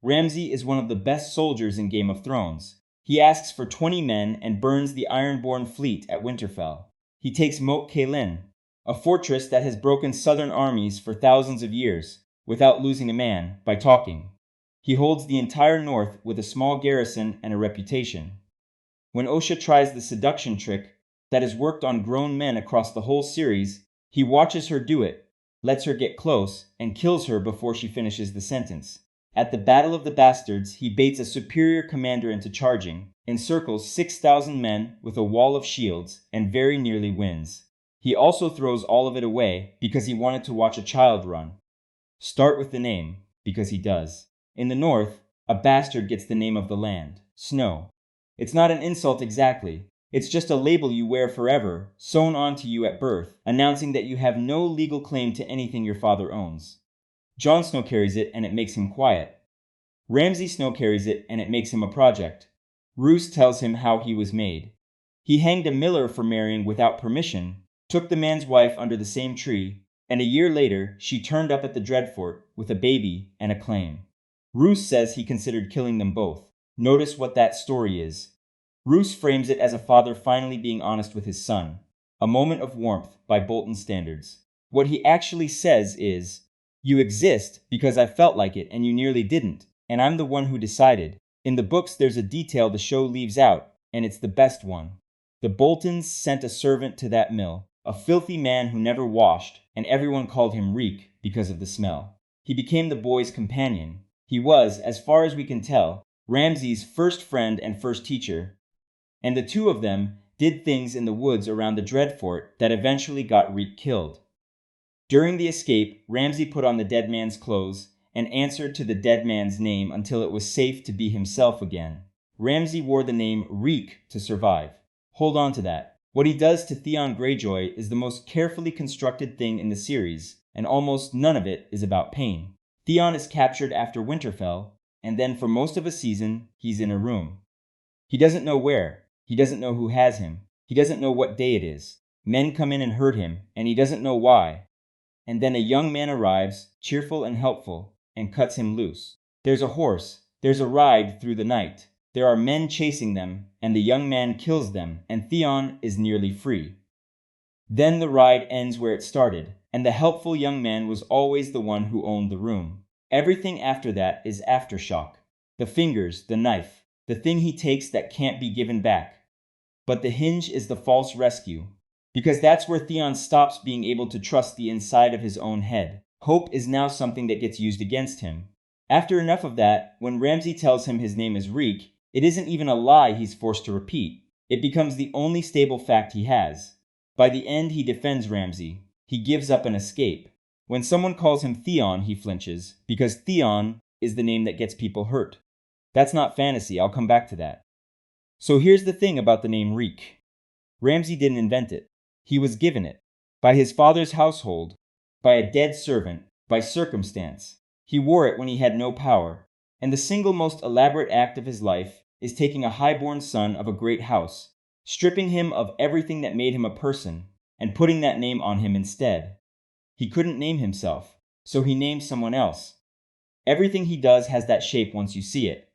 Ramsay is one of the best soldiers in Game of Thrones. He asks for 20 men and burns the Ironborn fleet at Winterfell. He takes Moat Cailin, a fortress that has broken southern armies for thousands of years, without losing a man, by talking. He holds the entire north with a small garrison and a reputation. When Osha tries the seduction trick that has worked on grown men across the whole series, he watches her do it, lets her get close, and kills her before she finishes the sentence. At the Battle of the Bastards, he baits a superior commander into charging, encircles 6,000 men with a wall of shields, and very nearly wins. He also throws all of it away because he wanted to watch a child run. Start with the name, because he does. In the north, a bastard gets the name of the land, Snow. It's not an insult exactly. It's just a label you wear forever, sewn onto you at birth, announcing that you have no legal claim to anything your father owns. Jon Snow carries it and it makes him quiet. Ramsay Snow carries it and it makes him a project. Roose tells him how he was made. He hanged a miller for marrying without permission, took the man's wife under the same tree, and a year later she turned up at the Dreadfort with a baby and a claim. Roose says he considered killing them both. Notice what that story is. Roose frames it as a father finally being honest with his son. A moment of warmth by Bolton standards. What he actually says is, "You exist because I felt like it and you nearly didn't, and I'm the one who decided." In the books there's a detail the show leaves out, and it's the best one. The Boltons sent a servant to that mill, a filthy man who never washed, and everyone called him Reek because of the smell. He became the boy's companion. He was, as far as we can tell, Ramsay's first friend and first teacher, and the two of them did things in the woods around the Dreadfort that eventually got Reek killed. During the escape, Ramsay put on the dead man's clothes and answered to the dead man's name until it was safe to be himself again. Ramsay wore the name Reek to survive. Hold on to that. What he does to Theon Greyjoy is the most carefully constructed thing in the series, and almost none of it is about pain. Theon is captured after Winterfell, and then for most of a season, he's in a room. He doesn't know where. He doesn't know who has him. He doesn't know what day it is. Men come in and hurt him, and he doesn't know why. And then a young man arrives, cheerful and helpful, and cuts him loose. There's a horse. There's a ride through the night. There are men chasing them, and the young man kills them, and Theon is nearly free. Then the ride ends where it started, and the helpful young man was always the one who owned the room. Everything after that is aftershock. The fingers, the knife, the thing he takes that can't be given back. But the hinge is the false rescue, because that's where Theon stops being able to trust the inside of his own head. Hope is now something that gets used against him. After enough of that, when Ramsay tells him his name is Reek, it isn't even a lie he's forced to repeat. It becomes the only stable fact he has. By the end, he defends Ramsay. He gives up and escape. When someone calls him Theon, he flinches, because Theon is the name that gets people hurt. That's not fantasy, I'll come back to that. So here's the thing about the name Reek. Ramsay didn't invent it. He was given it. By his father's household, by a dead servant, by circumstance. He wore it when he had no power. And the single most elaborate act of his life is taking a highborn son of a great house, stripping him of everything that made him a person, and putting that name on him instead. He couldn't name himself, so he named someone else. Everything he does has that shape once you see it.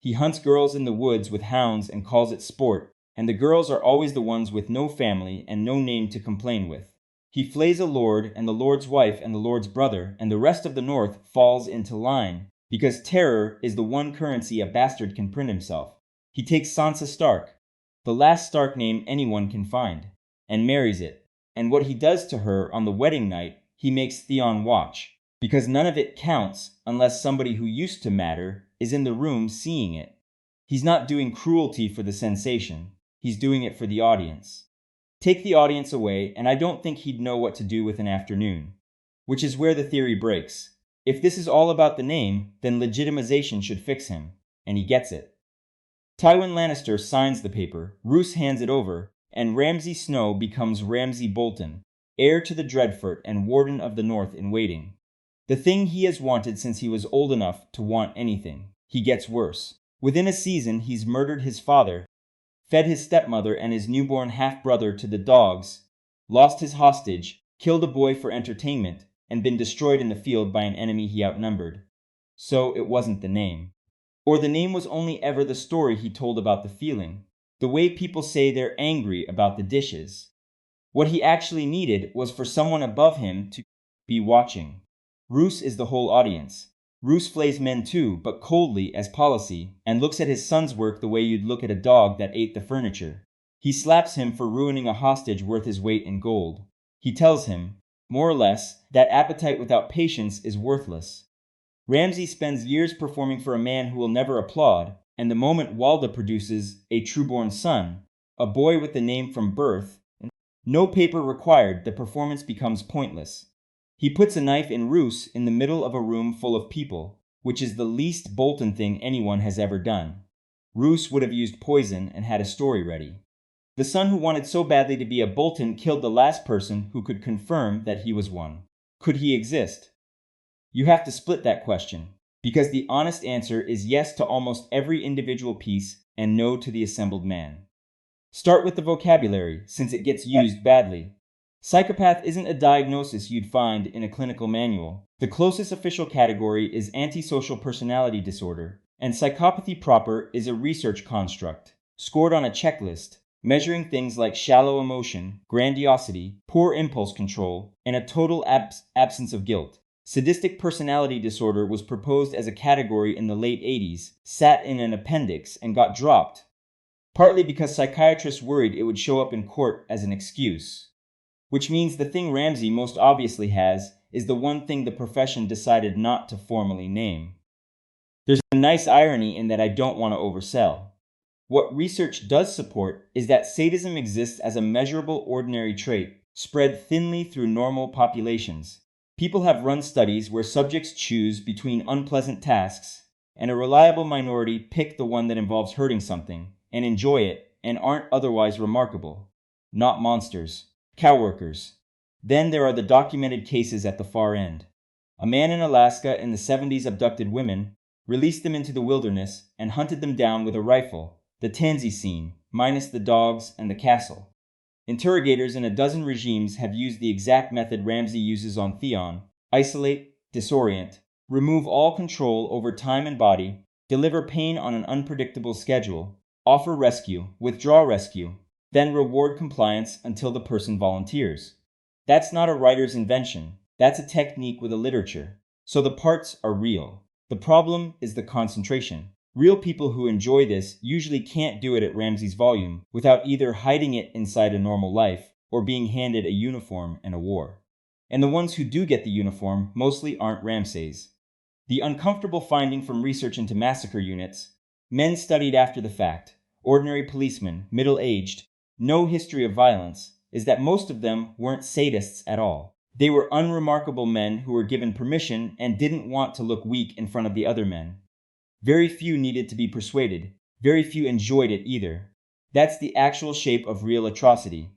He hunts girls in the woods with hounds and calls it sport, and the girls are always the ones with no family and no name to complain with. He flays a lord and the lord's wife and the lord's brother, and the rest of the north falls into line, because terror is the one currency a bastard can print himself. He takes Sansa Stark, the last Stark name anyone can find, and marries it. And what he does to her on the wedding night, he makes Theon watch, because none of it counts unless somebody who used to matter is in the room seeing it. He's not doing cruelty for the sensation. He's doing it for the audience. Take the audience away, and I don't think he'd know what to do with an afternoon. Which is where the theory breaks. If this is all about the name, then legitimization should fix him, and he gets it. Tywin Lannister signs the paper, Roose hands it over, and Ramsay Snow becomes Ramsay Bolton, heir to the Dreadfort and Warden of the North in waiting. The thing he has wanted since he was old enough to want anything. He gets worse. Within a season, he's murdered his father, fed his stepmother and his newborn half-brother to the dogs, lost his hostage, killed a boy for entertainment, and been destroyed in the field by an enemy he outnumbered. so it wasn't the name. Or the name was only ever the story he told about the feeling, the way people say they're angry about the dishes. What he actually needed was for someone above him to be watching. Roose is the whole audience. Roose flays men too, but coldly as policy, and looks at his son's work the way you'd look at a dog that ate the furniture. He slaps him for ruining a hostage worth his weight in gold. He tells him, more or less, that appetite without patience is worthless. Ramsay spends years performing for a man who will never applaud, and the moment Walda produces a trueborn son, a boy with the name from birth, no paper required, the performance becomes pointless. He puts a knife in Roose in the middle of a room full of people, which is the least Bolton thing anyone has ever done. Roose would have used poison and had a story ready. The son who wanted so badly to be a Bolton killed the last person who could confirm that he was one. Could he exist? You have to split that question, because the honest answer is yes to almost every individual piece and no to the assembled man. Start with the vocabulary, since it gets used badly. Psychopath isn't a diagnosis you'd find in a clinical manual. The closest official category is antisocial personality disorder, and psychopathy proper is a research construct, scored on a checklist, measuring things like shallow emotion, grandiosity, poor impulse control, and a total absence of guilt. Sadistic personality disorder was proposed as a category in the late 80s, sat in an appendix, and got dropped, partly because psychiatrists worried it would show up in court as an excuse. Which means the thing Ramsay most obviously has is the one thing the profession decided not to formally name. There's a nice irony in that I don't want to oversell. What research does support is that sadism exists as a measurable ordinary trait, spread thinly through normal populations. People have run studies where subjects choose between unpleasant tasks, and a reliable minority pick the one that involves hurting something, and enjoy it, and aren't otherwise remarkable. Not monsters. Cowworkers. Then there are the documented cases at the far end. A man in Alaska in the 70s abducted women, released them into the wilderness, and hunted them down with a rifle. The Tansy scene, minus the dogs and the castle. Interrogators in a dozen regimes have used the exact method Ramsay uses on Theon: isolate, disorient, remove all control over time and body, deliver pain on an unpredictable schedule, offer rescue, withdraw rescue, then reward compliance until the person volunteers. That's not a writer's invention. That's a technique with a literature. So the parts are real. The problem is the concentration. Real people who enjoy this usually can't do it at Ramsay's volume without either hiding it inside a normal life or being handed a uniform and a war. And the ones who do get the uniform mostly aren't Ramsays. The uncomfortable finding from research into massacre units, men studied after the fact, ordinary policemen, middle-aged, no history of violence, is that most of them weren't sadists at all. They were unremarkable men who were given permission and didn't want to look weak in front of the other men. Very few needed to be persuaded. Very few enjoyed it either. That's the actual shape of real atrocity.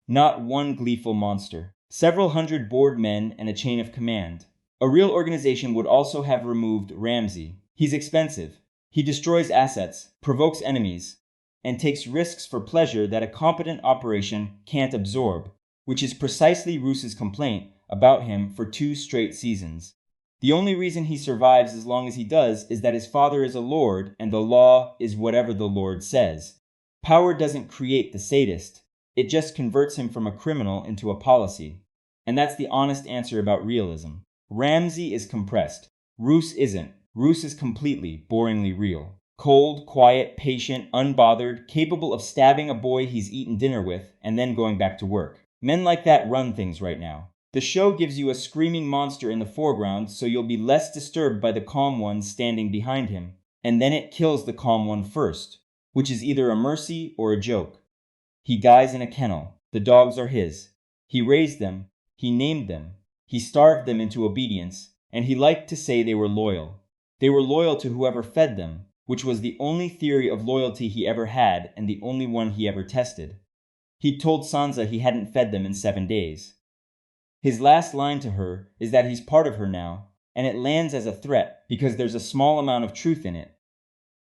Not one gleeful monster. Several hundred bored men and a chain of command. A real organization would also have removed Ramsay. He's expensive. He destroys assets, provokes enemies, and takes risks for pleasure that a competent operation can't absorb, which is precisely Roose's complaint about him for 2 straight seasons. The only reason he survives as long as he does is that his father is a lord and the law is whatever the lord says. Power doesn't create the sadist. It just converts him from a criminal into a policy. And that's the honest answer about realism. Ramsay is compressed. Roose isn't. Roose is completely, boringly real. Cold, quiet, patient, unbothered, capable of stabbing a boy he's eaten dinner with and then going back to work. Men like that run things right now. The show gives you a screaming monster in the foreground so you'll be less disturbed by the calm one standing behind him, and then it kills the calm one first, which is either a mercy or a joke. He dies in a kennel. The dogs are his. He raised them. He named them. He starved them into obedience, and he liked to say they were loyal. They were loyal to whoever fed them, which was the only theory of loyalty he ever had and the only one he ever tested. He'd told Sansa he hadn't fed them in 7 days. His last line to her is that he's part of her now, and it lands as a threat because there's a small amount of truth in it.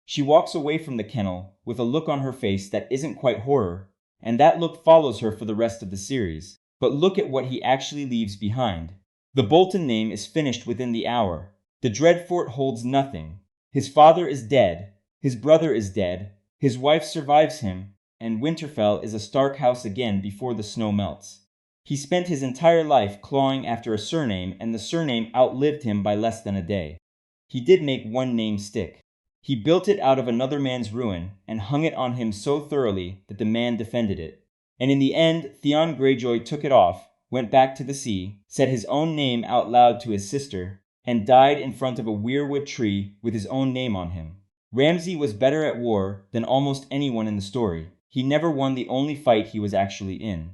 She walks away from the kennel with a look on her face that isn't quite horror, and that look follows her for the rest of the series. But look at what he actually leaves behind. The Bolton name is finished within the hour. The dread fort holds nothing. His father is dead, his brother is dead, his wife survives him, and Winterfell is a Stark house again before the snow melts. He spent his entire life clawing after a surname, and the surname outlived him by less than a day. He did make one name stick. He built it out of another man's ruin, and hung it on him so thoroughly that the man defended it. And in the end, Theon Greyjoy took it off, went back to the sea, said his own name out loud to his sister, and died in front of a weirwood tree with his own name on him. Ramsay was better at war than almost anyone in the story. He never won the only fight he was actually in.